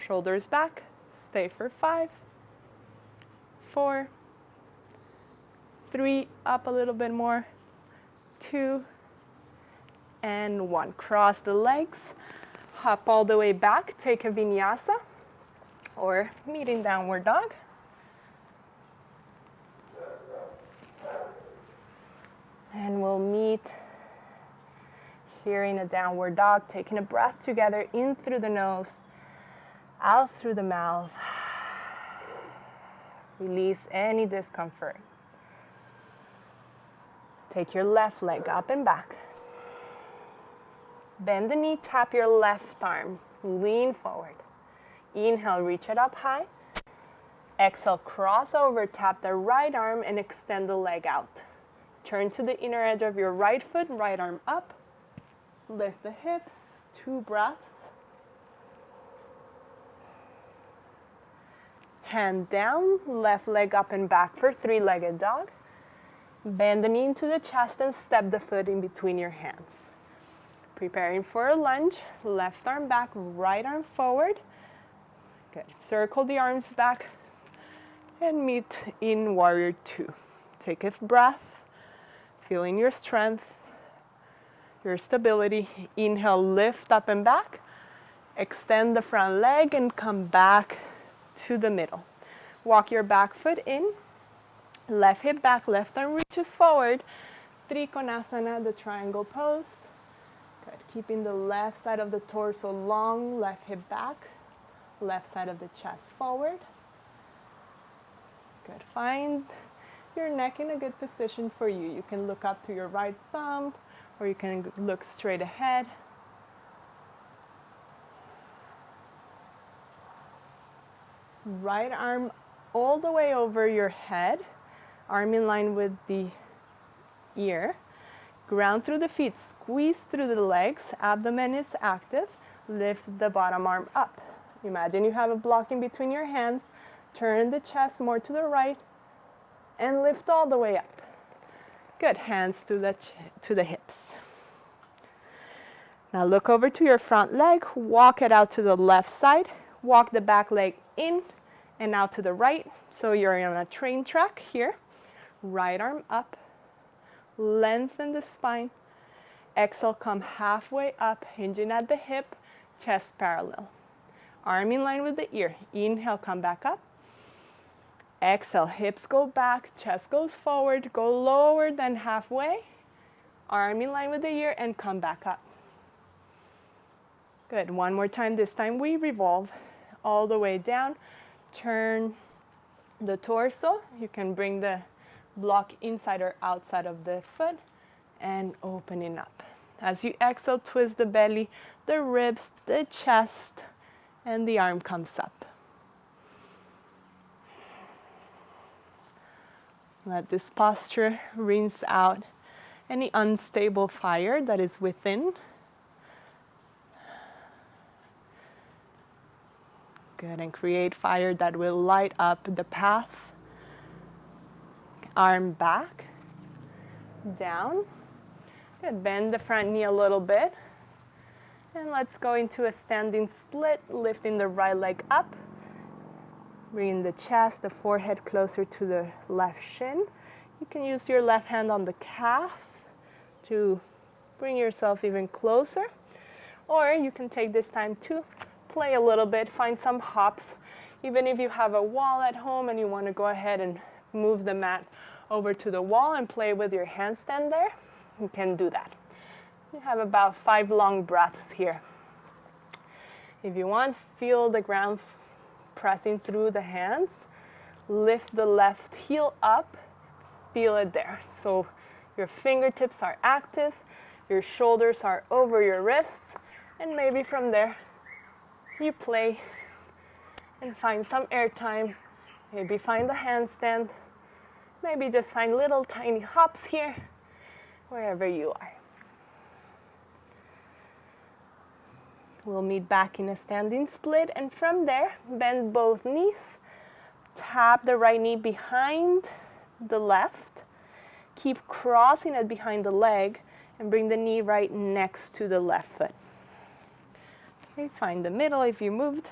Shoulders back. Stay for 5, 4, 3, up a little bit more, 2, and 1. Cross the legs, hop all the way back, take a vinyasa or meeting downward dog. And we'll meet here in a downward dog, taking a breath together in through the nose, out through the mouth. Release any discomfort. Take your left leg up and back. Bend the knee, tap your left arm, lean forward. Inhale, reach it up high. Exhale, cross over, tap the right arm and extend the leg out. Turn to the inner edge of your right foot, right arm up. Lift the hips, 2 breaths. Hand down, left leg up and back for 3-legged dog. Bend the knee into the chest and step the foot in between your hands. Preparing for a lunge, left arm back, right arm forward. Good. Circle the arms back and meet in warrior 2. Take a breath, feeling your strength, your stability. Inhale, lift up and back. Extend the front leg and come back to the middle. Walk your back foot in. Left hip back, left arm reaches forward. Trikonasana, the triangle pose. Good. Keeping the left side of the torso long, left hip back, left side of the chest forward. Good. Find your neck in a good position for you. You can look up to your right thumb or you can look straight ahead. Right arm all the way over your head, arm in line with the ear. Ground through the feet, squeeze through the legs, abdomen is active. Lift the bottom arm up. Imagine you have a block in between your hands. Turn the chest more to the right and lift all the way up. Good, hands to the hips. Now look over to your front leg, walk it out to the left side, walk the back leg in and out to the right. So you're on a train track here. Right arm up, lengthen the spine. Exhale, come halfway up, hinging at the hip, chest parallel. Arm in line with the ear. Inhale, come back up. Exhale, hips go back, chest goes forward, go lower than halfway. Arm in line with the ear and come back up. Good, one more time. This time we revolve all the way down. Turn the torso. You can bring the block inside or outside of the foot and opening up. As you exhale, twist the belly, the ribs, the chest, and the arm comes up. Let this posture rinse out any unstable fire that is within. Good, and create fire that will light up the path. Arm back, down. Good, bend the front knee a little bit. And let's go into a standing split, lifting the right leg up. Bringing the chest, the forehead closer to the left shin. You can use your left hand on the calf to bring yourself even closer. Or you can take this time to play a little bit, find some hops. Even if you have a wall at home and you want to go ahead and move the mat over to the wall and play with your handstand there, you can do that. You have about 5 long breaths here. If you want, feel the ground pressing through the hands. Lift the left heel up, feel it there. So your fingertips are active, your shoulders are over your wrists, and maybe from there you play and find some air time. Maybe find a handstand, maybe just find little tiny hops here, wherever you are. We'll meet back in a standing split, and from there, bend both knees. Tap the right knee behind the left. Keep crossing it behind the leg, and bring the knee right next to the left foot. Okay, find the middle if you moved.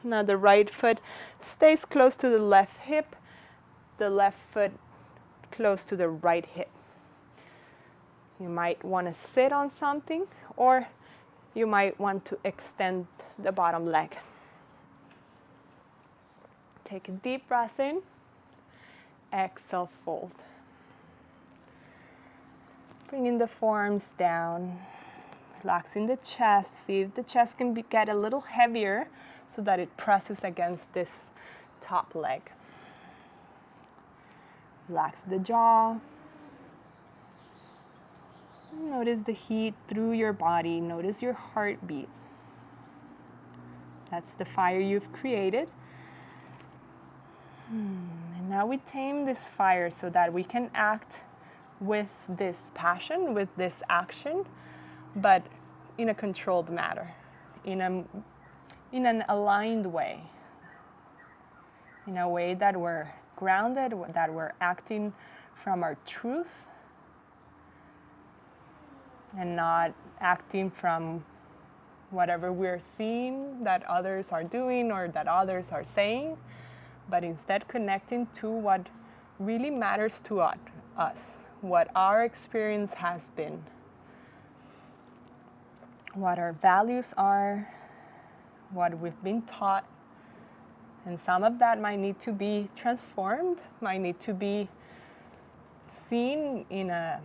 Now the right foot stays close to the left hip, the left foot close to the right hip. You might want to sit on something, or you might want to extend the bottom leg. Take a deep breath in, exhale, fold. Bringing the forearms down, relaxing the chest. See if the chest can get a little heavier so that it presses against this top leg. Relax the jaw. Notice the heat through your body. Notice your heartbeat. That's the fire you've created. And now we tame this fire so that we can act with this passion, with this action, but in a controlled manner, in an aligned way, in a way that we're grounded, that we're acting from our truth, and not acting from whatever we're seeing that others are doing or that others are saying, but instead connecting to what really matters to us, what our experience has been, what our values are, what we've been taught. And some of that might need to be transformed, might need to be seen in a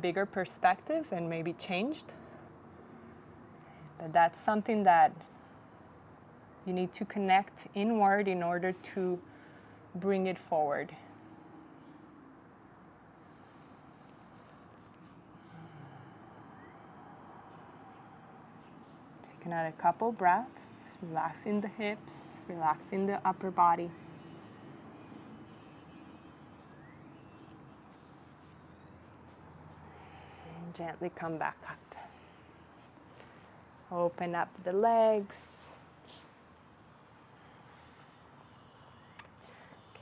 bigger perspective and maybe changed. But that's something that you need to connect inward in order to bring it forward. Taking out a couple breaths, relaxing the hips, relaxing the upper body. Gently come back up. Open up the legs.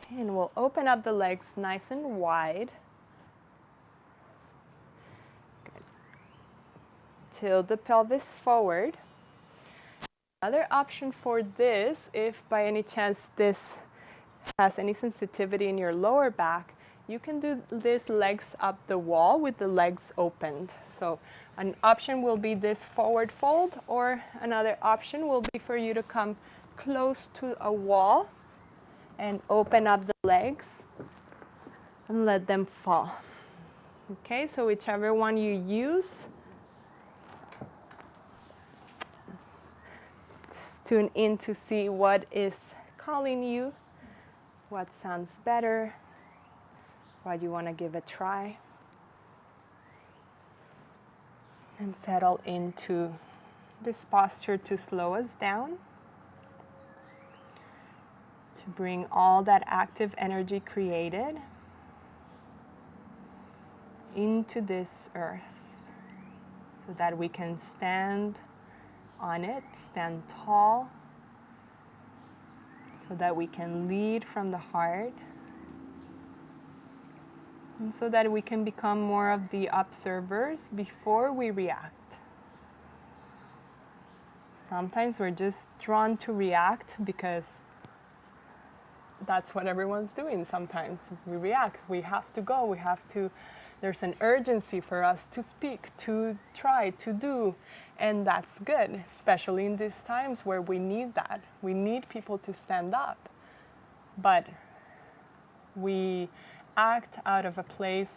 Okay, and we'll open up the legs nice and wide. Good. Tilt the pelvis forward. Another option for this, if by any chance this has any sensitivity in your lower back, you can do this legs up the wall with the legs opened. So an option will be this forward fold, or another option will be for you to come close to a wall and open up the legs and let them fall. Okay, so whichever one you use, just tune in to see what is calling you, what sounds better, what you want to give a try, and settle into this posture to slow us down, to to bring all that active energy created into this earth so that we can stand on it, stand tall, so that we can lead from the heart, and so that we can become more of the observers before we react. Sometimes we're just drawn to react because that's what everyone's doing. Sometimes we react, we have to go, we have to, there's an urgency for us to speak, to try, to do, and that's good, especially in these times where we need that. We need people to stand up, but we act out of a place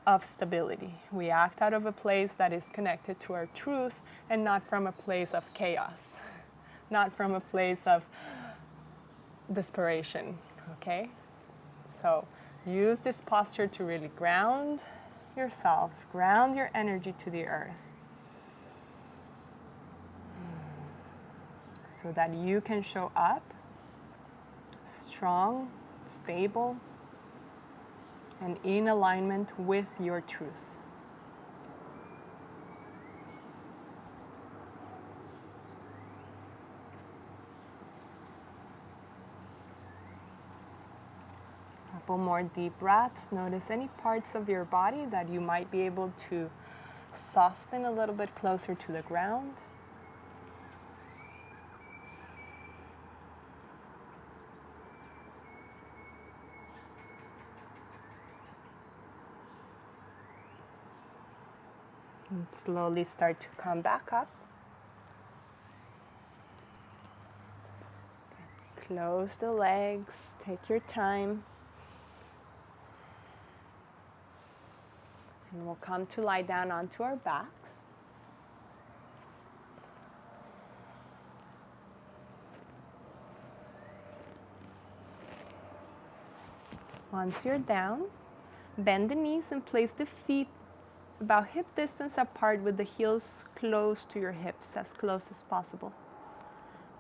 of stability. We act out of a place that is connected to our truth and not from a place of chaos, not from a place of desperation, okay? So use this posture to really ground yourself, ground your energy to the earth so that you can show up strong, stable, and in alignment with your truth. Couple more deep breaths. Notice any parts of your body that you might be able to soften a little bit closer to the ground. And slowly start to come back up. Close the legs, take your time. And we'll come to lie down onto our backs. Once you're down, bend the knees and place the feet about hip distance apart with the heels close to your hips, as close as possible.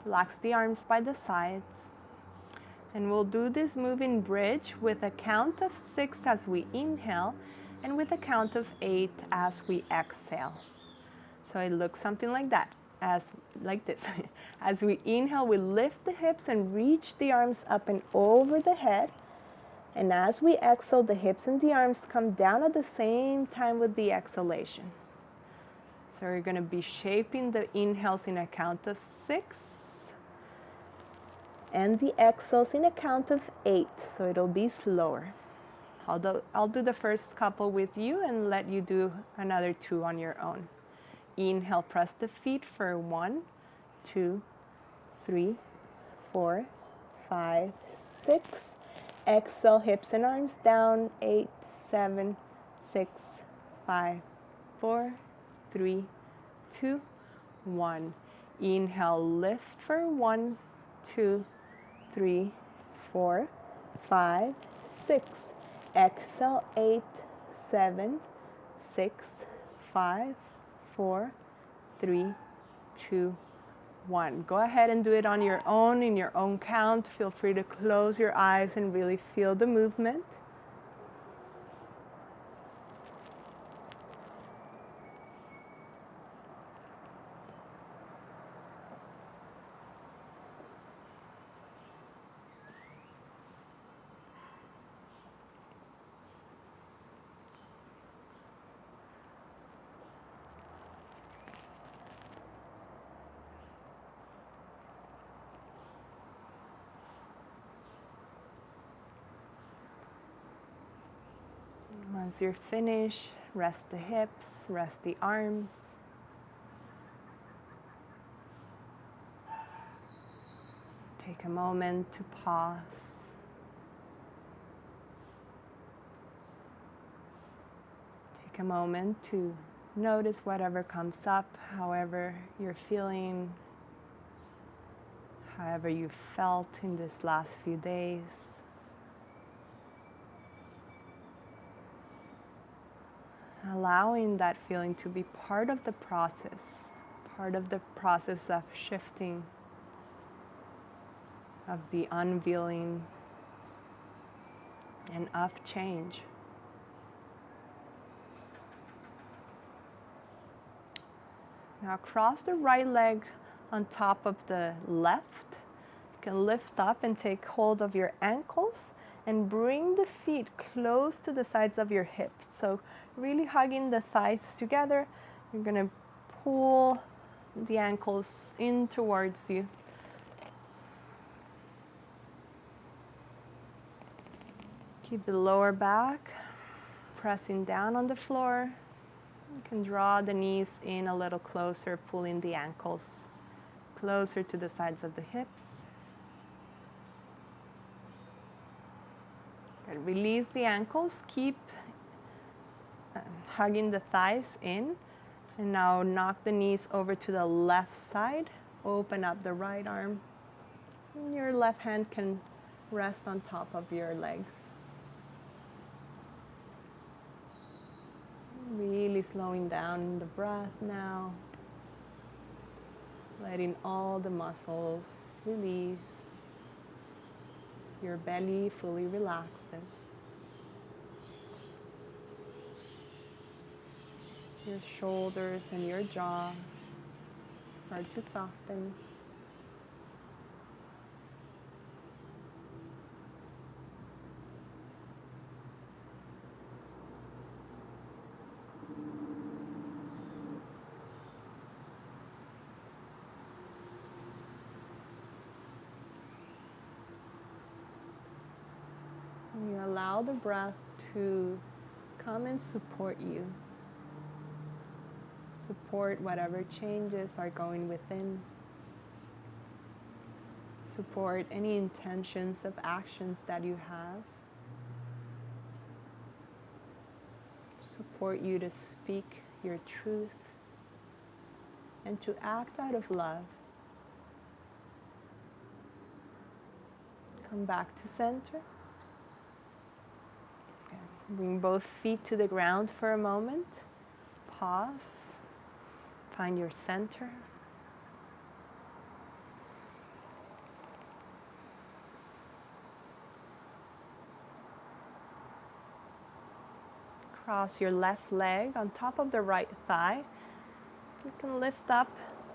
Relax the arms by the sides. And we'll do this moving bridge with a count of 6 as we inhale and with a count of 8 as we exhale. So it looks something like that, like this. As we inhale, we lift the hips and reach the arms up and over the head. And as we exhale, the hips and the arms come down at the same time with the exhalation. So we're going to be shaping the inhales in a count of 6 and the exhales in a count of 8, so it'll be slower. I'll do the first couple with you and let you do another 2 on your own. Inhale, press the feet for 1, 2, 3, 4, 5, 6. Exhale, hips and arms down, 8, 7, 6, 5, 4, 3, 2, 1. Inhale, lift for 1, 2, 3, 4, 5, 6. Exhale, 8, 7, 6, 5, 4, 3, 2, 1. Go ahead and do it on your own, in your own count. Feel free to close your eyes and really feel the movement. Once you're finished, rest the hips, rest the arms. Take a moment to pause. Take a moment to notice whatever comes up, however you're feeling, however you felt in this last few days. Allowing that feeling to be part of the process of shifting, of the unveiling and of change. Now cross the right leg on top of the left. You can lift up and take hold of your ankles and bring the feet close to the sides of your hips. So really hugging the thighs together. You're going to pull the ankles in towards you. Keep the lower back pressing down on the floor. You can draw the knees in a little closer, pulling the ankles closer to the sides of the hips. Good. Release the ankles. Keep hugging the thighs in. And now knock the knees over to the left side. Open up the right arm. And your left hand can rest on top of your legs. Really slowing down the breath now. Letting all the muscles release. Your belly fully relaxes. Your shoulders and your jaw start to soften. And you allow the breath to come and support you. Support whatever changes are going within. Support any intentions of actions that you have. Support you to speak your truth and to act out of love. Come back to center. Bring both feet to the ground for a moment. Pause. Find your center. Cross your left leg on top of the right thigh. You can lift up,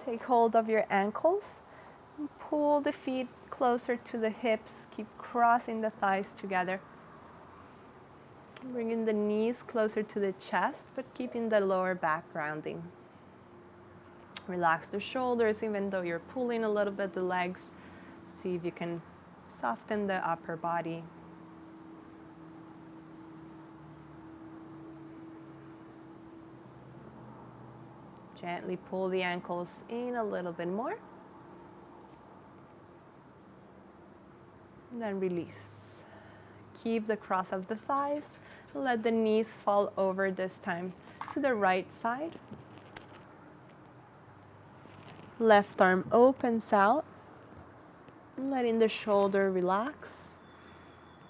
take hold of your ankles, and pull the feet closer to the hips. Keep crossing the thighs together. Bringing the knees closer to the chest, but keeping the lower back grounding. Relax the shoulders, even though you're pulling a little bit the legs. See if you can soften the upper body. Gently pull the ankles in a little bit more. And then release. Keep the cross of the thighs. Let the knees fall over this time to the right side. Left arm opens out. Letting the shoulder relax.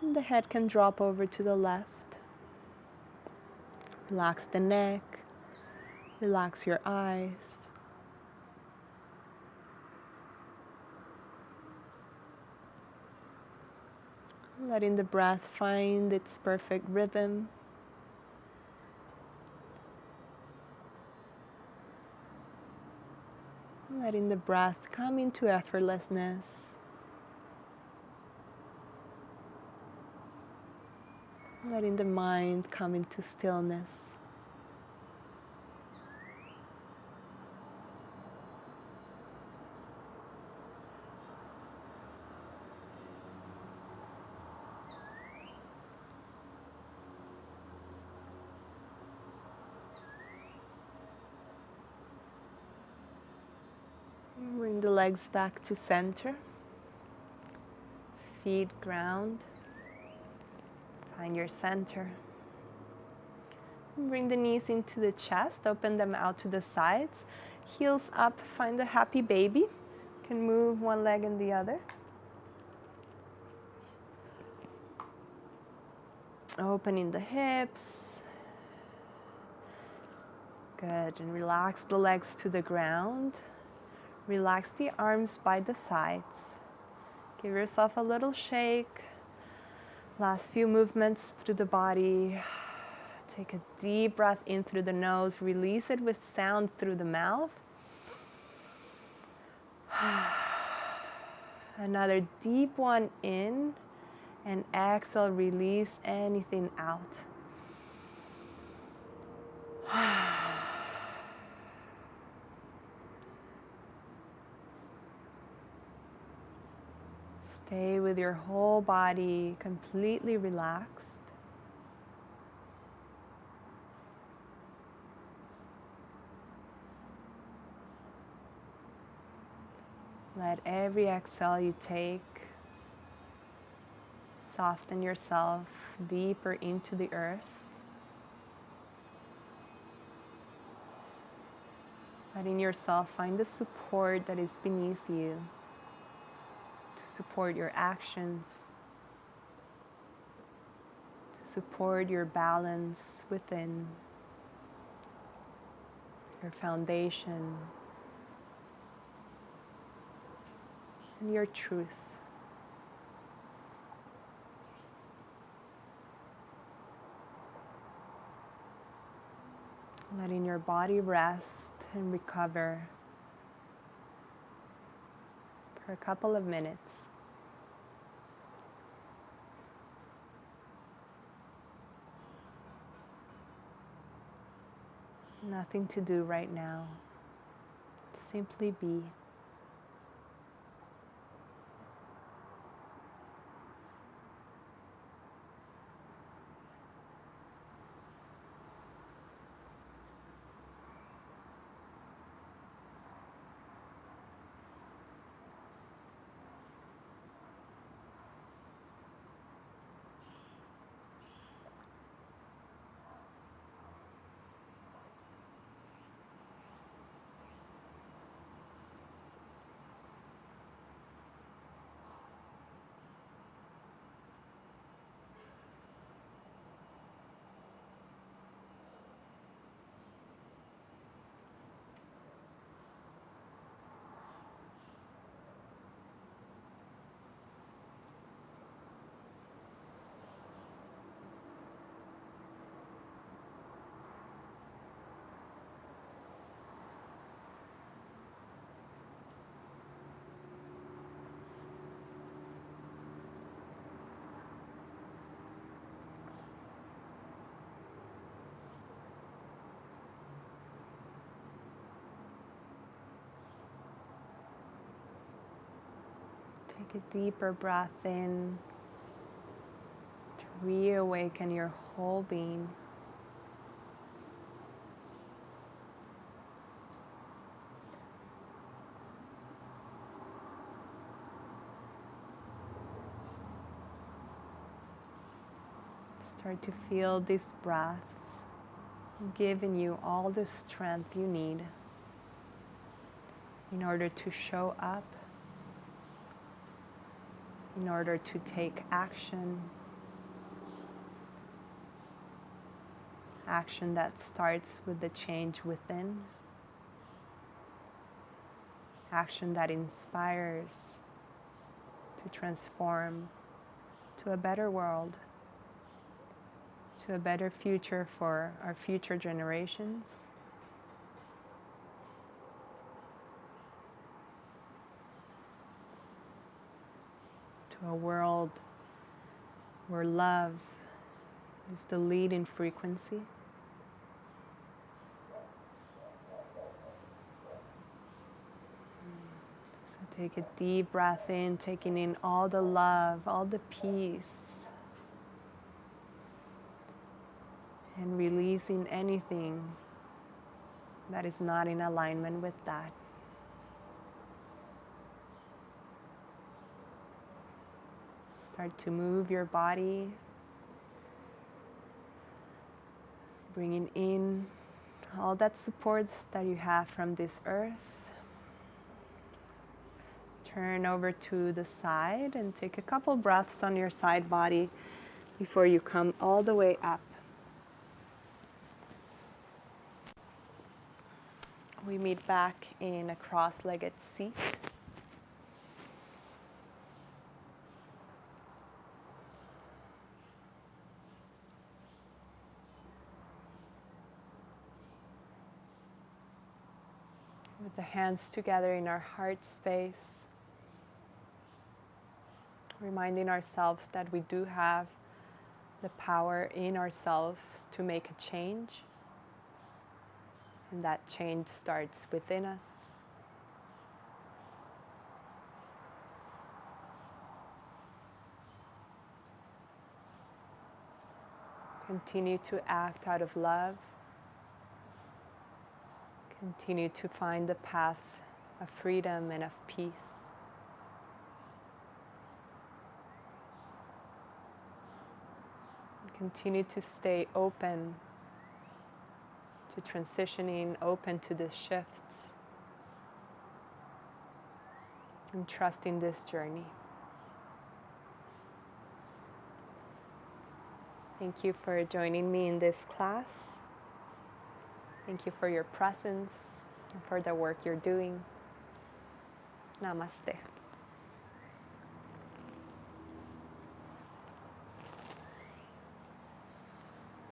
And the head can drop over to the left. Relax the neck. Relax your eyes. Letting the breath find its perfect rhythm. Letting the breath come into effortlessness. Letting the mind come into stillness. Bring the legs back to center. Feet ground. Find your center. Bring the knees into the chest. Open them out to the sides. Heels up. Find the happy baby. You can move one leg and the other. Opening the hips. Good. And relax the legs to the ground. Relax the arms by the sides. Give yourself a little shake. Last few movements through the body. Take a deep breath in through the nose. Release it with sound through the mouth. Another deep one in. And exhale, release anything out. Stay with your whole body completely relaxed. Let every exhale you take soften yourself deeper into the earth. Letting yourself find the support that is beneath you to support your actions, to support your balance within, your foundation, and your truth. Letting your body rest and recover for a couple of minutes. Nothing to do right now. Simply be. Take a deeper breath in to reawaken your whole being. Start to feel these breaths giving you all the strength you need in order to show up, in order to take action, action that starts with the change within, action that inspires to transform to a better world, to a better future for our future generations, to a world where love is the leading frequency. So take a deep breath in, taking in all the love, all the peace, and releasing anything that is not in alignment with that. Start to move your body, bringing in all that support that you have from this earth. Turn over to the side and take a couple breaths on your side body before you come all the way up. We meet back in a cross-legged seat. With the hands together in our heart space, reminding ourselves that we do have the power in ourselves to make a change, and that change starts within us. Continue to act out of love. Continue to find the path of freedom and of peace. Continue to stay open to transitioning, open to the shifts, and trusting this journey. Thank you for joining me in this class. Thank you for your presence and for the work you're doing. Namaste.